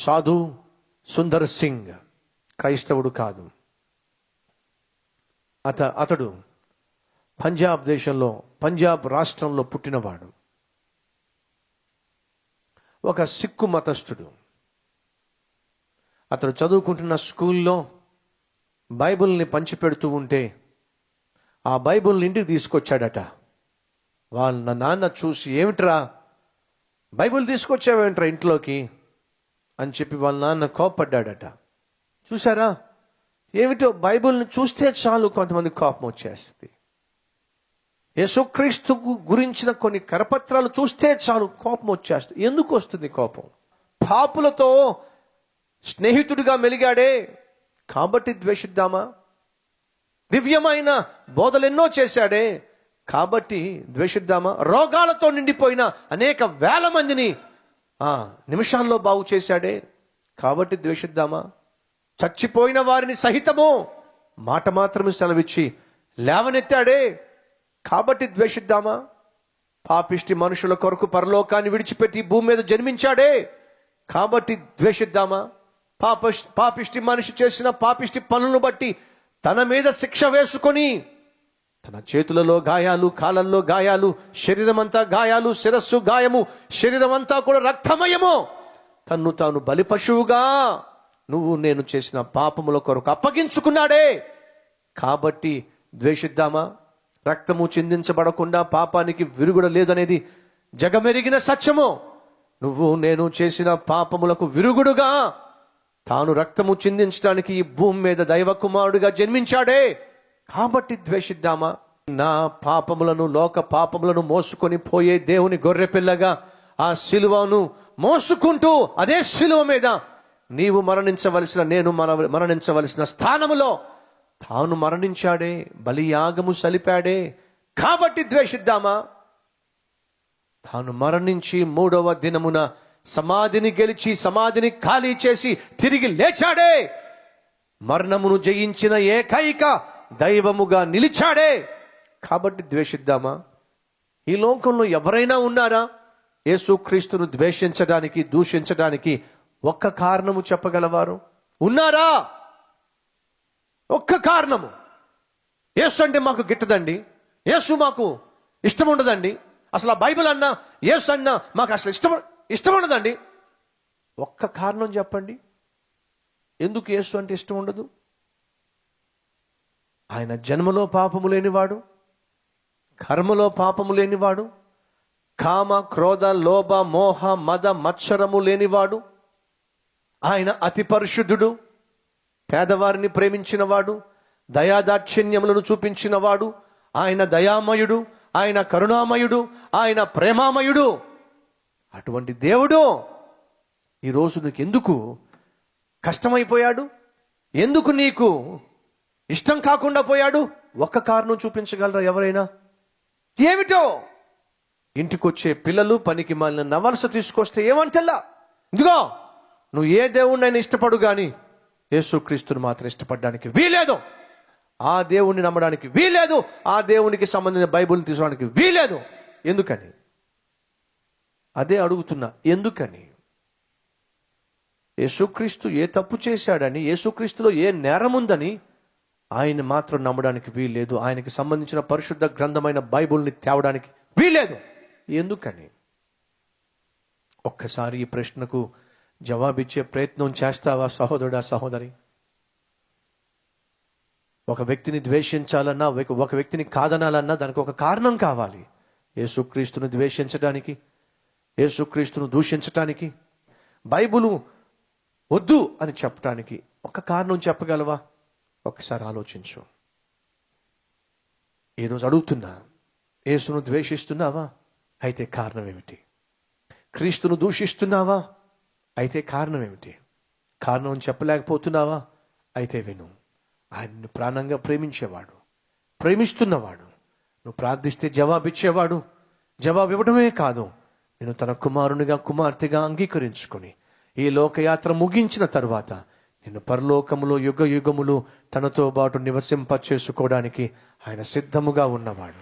సాధు సుందర్ సింగ్ క్రైస్తవుడు కాదు. అతడు పంజాబ్ దేశంలో, పంజాబ్ రాష్ట్రంలో పుట్టినవాడు. ఒక సిక్కు మతస్థుడు. అతడు చదువుకుంటున్న స్కూల్లో బైబిల్ని పంచిపెడుతూ ఉంటే ఆ బైబిల్ని ఇంటికి తీసుకొచ్చాడట. వాళ్ళ నాన్న చూసి, ఏమిట్రా బైబిల్ తీసుకొచ్చావేంట్రా ఇంట్లోకి అని చెప్పి వాళ్ళ నాన్న కోపడ్డాడట. చూసారా, ఏమిటో బైబిల్ని చూస్తే చాలు కొంతమంది కోపం వచ్చేస్తుంది. యేసుక్రీస్తు గురించిన కొన్ని కరపత్రాలు చూస్తే చాలు కోపం వచ్చేస్తుంది. ఎందుకు వస్తుంది కోపం? పాపులతో స్నేహితుడిగా మెలిగాడే కాబట్టి ద్వేషిద్దామా? దివ్యమైన బోధలెన్నో చేశాడే కాబట్టి ద్వేషిద్దామా? రోగాలతో నిండిపోయిన అనేక వేల మందిని నిమిషాల్లో బాగు చేశాడే కాబట్టి ద్వేషిద్దామా? చచ్చిపోయిన వారిని సహితము మాట మాత్రమే సెలవిచ్చి లేవనెత్తాడే కాబట్టి ద్వేషిద్దామా? పాపిష్టి మనుషుల కొరకు పరలోకాన్ని విడిచిపెట్టి భూమి మీద జన్మించాడే కాబట్టి ద్వేషిద్దామా? పాపిష్టి మనిషి చేసిన పాపిష్టి పనులను బట్టి తన మీద శిక్ష వేసుకొని, తన చేతులలో గాయాలు, కాళ్ళల్లో గాయాలు, శరీరం అంతా గాయాలు, శిరస్సు గాయము, శరీరం అంతా కూడా రక్తమయము, తన్ను తాను బలి పశువుగా నువ్వు నేను చేసిన పాపముల కొరకు అప్పగించుకున్నాడే కాబట్టి ద్వేషిద్దామా? రక్తము చిందించబడకుండా పాపానికి విరుగుడ లేదనేది జగమెరిగిన సత్యము. నువ్వు నేను చేసిన పాపములకు విరుగుడుగా తాను రక్తము చిందించడానికి ఈ భూమి మీద దైవ కుమారుడిగా జన్మించాడే కాబట్టి ద్వేషిద్దామా? నా పాపములను, లోక పాపములను మోసుకొని పోయే దేవుని గొర్రెపిల్లగా ఆ శిలువను మోసుకుంటూ అదే శిలువ మీద నీవు మరణించవలసిన, నేను మరణించవలసిన స్థానములో తాను మరణించాడే, బలియాగము సలిపాడే కాబట్టి ద్వేషిద్దామా? తాను మరణించి 3వ దినమున సమాధిని గెలిచి, సమాధిని ఖాళీ చేసి తిరిగి లేచాడే, మరణమును జయించిన ఏకైక దైవముగా నిలిచాడే కాబట్టి ద్వేషిద్దామా? ఈ లోకంలో ఎవరైనా ఉన్నారా యేసుక్రీస్తును ద్వేషించడానికి, దూషించడానికి ఒక్క కారణము చెప్పగలవారు? ఉన్నారా? ఒక్క కారణము. యేసు అంటే మాకు గిట్టదండి, యేసు మాకు ఇష్టం ఉండదండి, అసలు ఆ బైబిల్ అన్నా యేసు అన్నా మాకు అసలు ఇష్టం ఉండదండి. ఒక్క కారణం చెప్పండి ఎందుకు యేసు అంటే ఇష్టం ఉండదు? ఆయన జన్మలో పాపము లేనివాడు, కర్మలో పాపము లేనివాడు, కామ క్రోధ లోభ మోహ మద మత్సరము లేనివాడు, ఆయన అతి పరిశుద్ధుడు, పేదవారిని ప్రేమించినవాడు, దయాదాక్షిణ్యములను చూపించినవాడు, ఆయన దయామయుడు, ఆయన కరుణామయుడు, ఆయన ప్రేమామయుడు. అటువంటి దేవుడు ఈరోజు నీకు ఎందుకు కష్టమైపోయాడు? ఎందుకు నీకు ఇష్టం కాకుండా పోయాడు? ఒక్క కారణం చూపించగలరా ఎవరైనా? ఏమిటో? ఇంటికొచ్చే పిల్లలు పనికి మాలిన నవలస తీసుకొస్తే ఏమంటల్లా, ఇదిగో నువ్వు ఏ దేవుణ్ణైనా ఇష్టపడు గాని యేసుక్రీస్తుని మాత్రం ఇష్టపడడానికి వీలేదు, ఆ దేవుణ్ణి నమ్మడానికి వీలేదు, ఆ దేవునికి సంబంధించిన బైబిల్ని తీసుకోవడానికి వీలేదు. ఎందుకని? అదే అడుగుతున్నా, ఎందుకని? యేసుక్రీస్తు ఏ తప్పు చేశాడని, యేసుక్రీస్తులో ఏ నేరం ఉందని ఆయన మాత్రం నమ్మడానికి వీల్లేదు, ఆయనకి సంబంధించిన పరిశుద్ధ గ్రంథమైన బైబిల్ని తేవడానికి వీల్లేదు. ఎందుకని? ఒక్కసారి ఈ ప్రశ్నకు జవాబిచ్చే ప్రయత్నం చేస్తావా సహోదరుడా, సహోదరి? ఒక వ్యక్తిని ద్వేషించాలన్నా, ఒక వ్యక్తిని కాదనాలన్నా దానికి ఒక కారణం కావాలి. యేసుక్రీస్తును ద్వేషించడానికి, యేసుక్రీస్తును దూషించటానికి, బైబిలు వద్దు అని చెప్పడానికి ఒక కారణం చెప్పగలవా? ఒకసారి ఆలోచించు. ఈరోజు అడుగుతున్నా, యేసును ద్వేషిస్తున్నావా? అయితే కారణం ఏమిటి? క్రీస్తును దూషిస్తున్నావా? అయితే కారణం ఏమిటి? కారణం చెప్పలేకపోతున్నావా? అయితే విను. ఆయన్ని ప్రాణంగా ప్రేమించేవాడు, ప్రేమిస్తున్నవాడు, నువ్వు ప్రార్థిస్తే జవాబిచ్చేవాడు, జవాబు ఇవ్వడమే కాదు, నేను తన కుమారునిగా, కుమార్తెగా అంగీకరించుకొని ఈ లోకయాత్ర ముగించిన తరువాత నిన్ను పరలోకములో యుగ యుగములు తనతో పాటు నివసింప చేసుకోవడానికి ఆయన సిద్ధముగా ఉన్నవాడు.